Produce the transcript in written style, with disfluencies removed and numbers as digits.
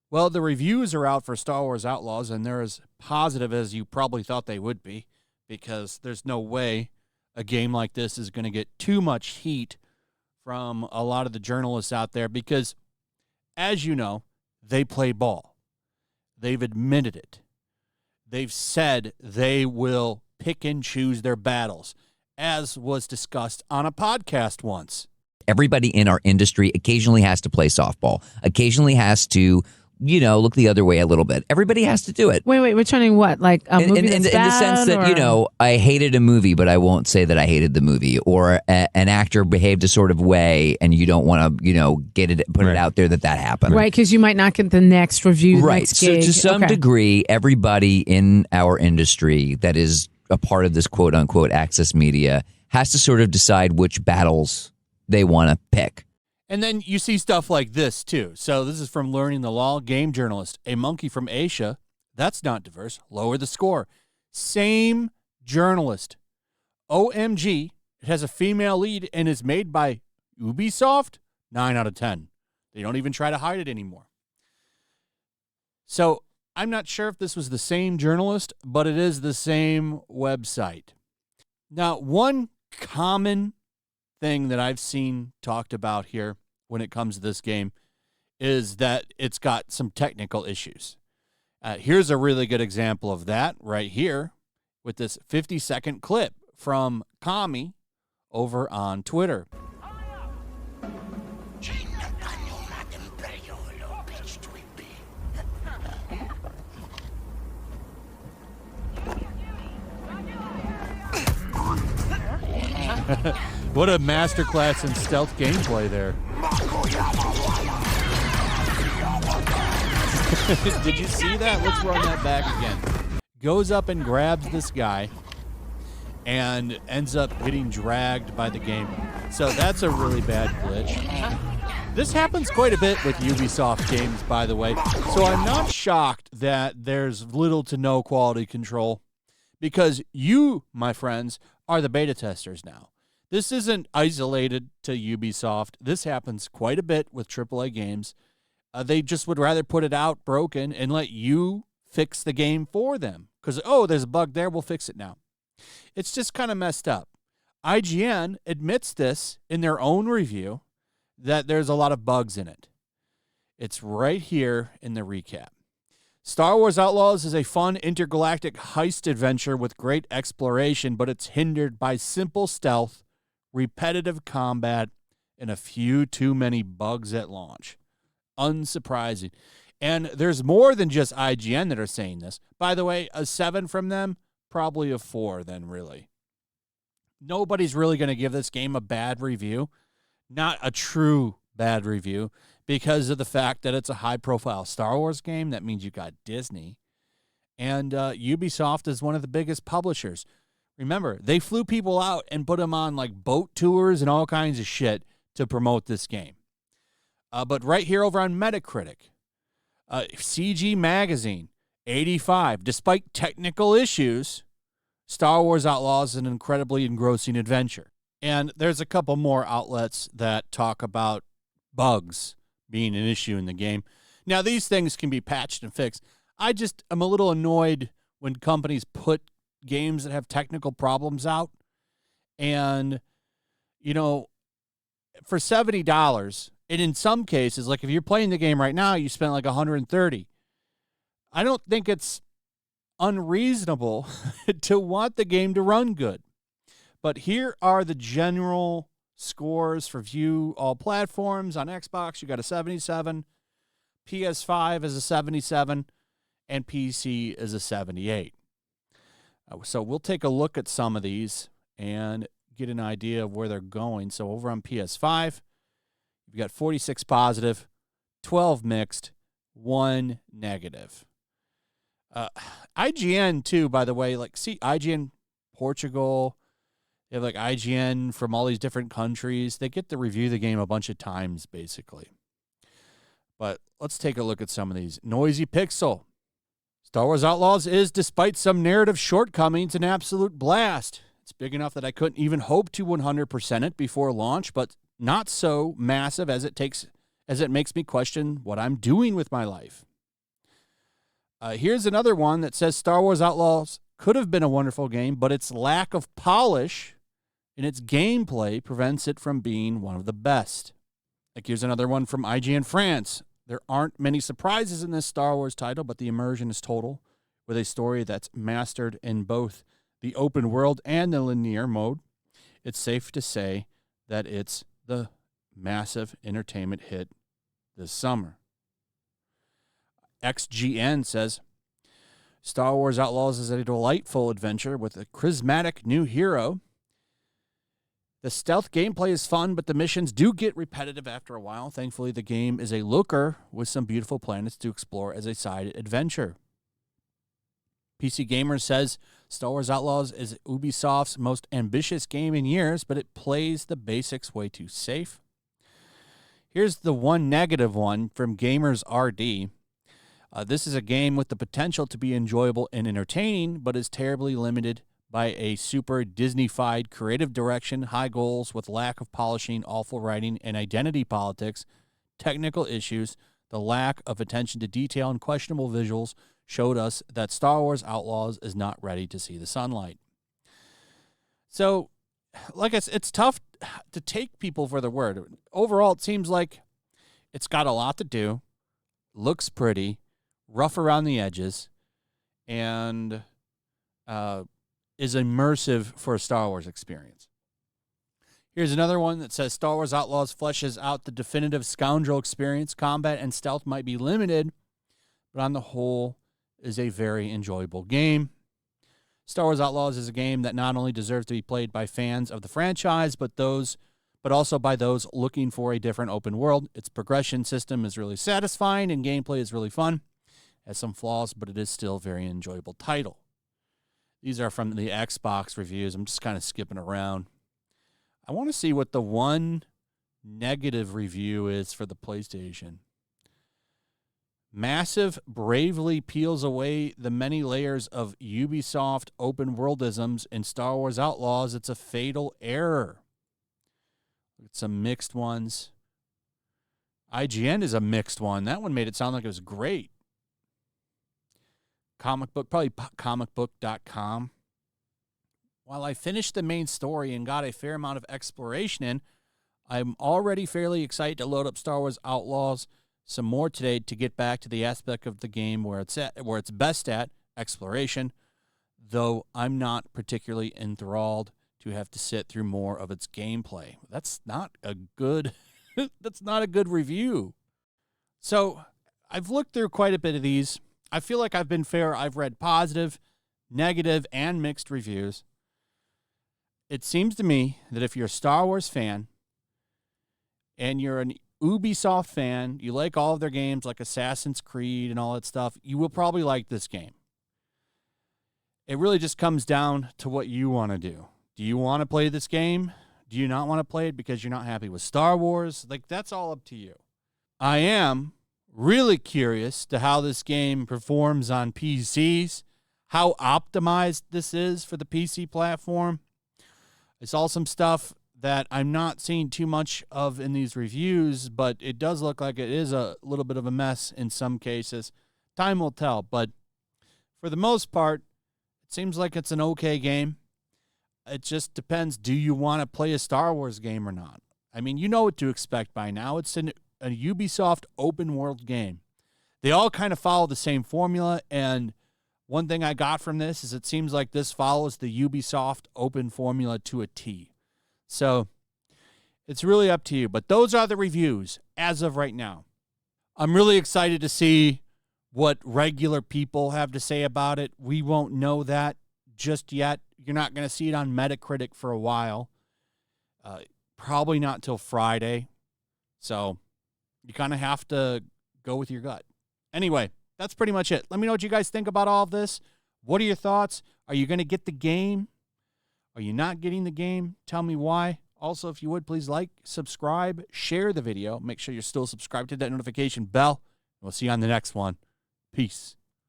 Well, the reviews are out for Star Wars Outlaws, and they're as positive as you probably thought they would be, because there's no way a game like this is going to get too much heat from a lot of the journalists out there, because, as you know, they play ball. They've admitted it. They've said they will pick and choose their battles, as was discussed on a podcast once. Everybody in our industry occasionally has to play softball, occasionally has to, look the other way a little bit. Everybody has to do it. Wait, returning what? Like a movie in the sense that, I hated a movie, but I won't say that I hated the movie. Or an actor behaved a sort of way, and you don't want to, put it out there that happened. Right, because you might not get the next review, right. Next gig. So to some degree, everybody in our industry that is a part of this quote-unquote access media has to sort of decide which battles they want to pick. And then you see stuff like this, too. So this is from Learning the Law, game journalist. A monkey from Asia, that's not diverse. Lower the score. Same journalist. OMG, it has a female lead and is made by Ubisoft. 9 out of 10. They don't even try to hide it anymore. So I'm not sure if this was the same journalist, but it is the same website. Now, one common thing that I've seen talked about here when it comes to this game is that it's got some technical issues. Here's a really good example of that right here with this 50-second clip from Kami over on Twitter. What a masterclass in stealth gameplay there. Did you see that? Let's run that back again. Goes up and grabs this guy and ends up getting dragged by the game. So that's a really bad glitch. This happens quite a bit with Ubisoft games, by the way. So I'm not shocked that there's little to no quality control, because you, my friends, are the beta testers now. This isn't isolated to Ubisoft. This happens quite a bit with AAA games. They just would rather put it out broken and let you fix the game for them. Because, there's a bug there, we'll fix it now. It's just kind of messed up. IGN admits this in their own review, that there's a lot of bugs in it. It's right here in the recap. Star Wars Outlaws is a fun intergalactic heist adventure with great exploration, but it's hindered by simple stealth, repetitive combat, and a few too many bugs at launch. Unsurprising. And there's more than just IGN that are saying this. By the way, a 7 from them, probably a 4 then, really. Nobody's really going to give this game a bad review. Not a true bad review, because of the fact that it's a high-profile Star Wars game. That means you got Disney. And Ubisoft is one of the biggest publishers. Remember, they flew people out and put them on like boat tours and all kinds of shit to promote this game. But right here over on Metacritic, CG Magazine, 85. Despite technical issues, Star Wars Outlaws is an incredibly engrossing adventure. And there's a couple more outlets that talk about bugs being an issue in the game. Now, these things can be patched and fixed. I just am a little annoyed when companies put games that have technical problems out. And, for $70, and in some cases, like if you're playing the game right now, you spent like $130. I don't think it's unreasonable to want the game to run good. But here are the general scores for view all platforms. On Xbox, you got a 77. PS5 is a 77. And PC is a 78. So we'll take a look at some of these and get an idea of where they're going. So over on PS5, you've got 46 positive, 12 mixed, 1 negative. IGN, too, by the way, IGN Portugal, they have IGN from all these different countries. They get to review the game a bunch of times, basically. But let's take a look at some of these. Noisy Pixel. Star Wars Outlaws is, despite some narrative shortcomings, an absolute blast. It's big enough that I couldn't even hope to 100% it before launch, but not so massive as it makes me question what I'm doing with my life. Here's another one that says Star Wars Outlaws could have been a wonderful game, but its lack of polish in its gameplay prevents it from being one of the best. Like, here's another one from IGN France. There aren't many surprises in this Star Wars title, but the immersion is total, with a story that's mastered in both the open world and the linear mode. It's safe to say that it's the massive entertainment hit this summer. XGN says, Star Wars Outlaws is a delightful adventure with a charismatic new hero. The stealth gameplay is fun, but the missions do get repetitive after a while. Thankfully, the game is a looker with some beautiful planets to explore as a side adventure. PC Gamer says, Star Wars Outlaws is Ubisoft's most ambitious game in years, but it plays the basics way too safe. Here's the one negative one from Gamers RD. This is a game with the potential to be enjoyable and entertaining, but is terribly limited by a super Disney-fied creative direction, high goals with lack of polishing, awful writing, and identity politics. Technical issues, the lack of attention to detail, and questionable visuals showed us that Star Wars Outlaws is not ready to see the sunlight. So, like I said, it's tough to take people for their word. Overall, it seems like it's got a lot to do, looks pretty, rough around the edges, and is immersive for a Star Wars experience. Here's another one that says Star Wars Outlaws fleshes out the definitive scoundrel experience. Combat and stealth might be limited, but on the whole is a very enjoyable game. Star Wars Outlaws is a game that not only deserves to be played by fans of the franchise, but also by those looking for a different open world. Its progression system is really satisfying and gameplay is really fun. It has some flaws, but it is still a very enjoyable title. These are from the Xbox reviews. I'm just kind of skipping around. I want to see what the one negative review is for the PlayStation. Massive bravely peels away the many layers of Ubisoft open worldisms in Star Wars Outlaws. It's a fatal error. Look at some mixed ones. IGN is a mixed one. That one made it sound like it was great. Comic book, probably comicbook.com. While I finished the main story and got a fair amount of exploration in, I'm already fairly excited to load up Star Wars Outlaws some more today to get back to the aspect of the game where it's best at, exploration, though I'm not particularly enthralled to have to sit through more of its gameplay. That's not a good review. So I've looked through quite a bit of these. I feel like I've been fair. I've read positive, negative, and mixed reviews. It seems to me that if you're a Star Wars fan and you're an Ubisoft fan, you like all of their games like Assassin's Creed and all that stuff, you will probably like this game. It really just comes down to what you want to do. Do you want to play this game? Do you not want to play it because you're not happy with Star Wars? Like, that's all up to you. I am really curious to how this game performs on PCs, how optimized this is for the PC platform. I saw some stuff that I'm not seeing too much of in these reviews, but it does look like it is a little bit of a mess in some cases. Time will tell, but for the most part, it seems like it's an okay game. It just depends. Do you want to play a Star Wars game or not? I mean, you know what to expect by now. It's a Ubisoft open world game. They all kind of follow the same formula, and one thing I got from this is it seems like this follows the Ubisoft open formula to a T. So it's really up to you. But those are the reviews as of right now. I'm really excited to see what regular people have to say about it. We won't know that just yet. You're not going to see it on Metacritic for a while. Probably not till Friday. So you kind of have to go with your gut. Anyway, that's pretty much it. Let me know what you guys think about all of this. What are your thoughts? Are you going to get the game? Are you not getting the game? Tell me why. Also, if you would, please like, subscribe, share the video. Make sure you're still subscribed to that notification bell. We'll see you on the next one. Peace.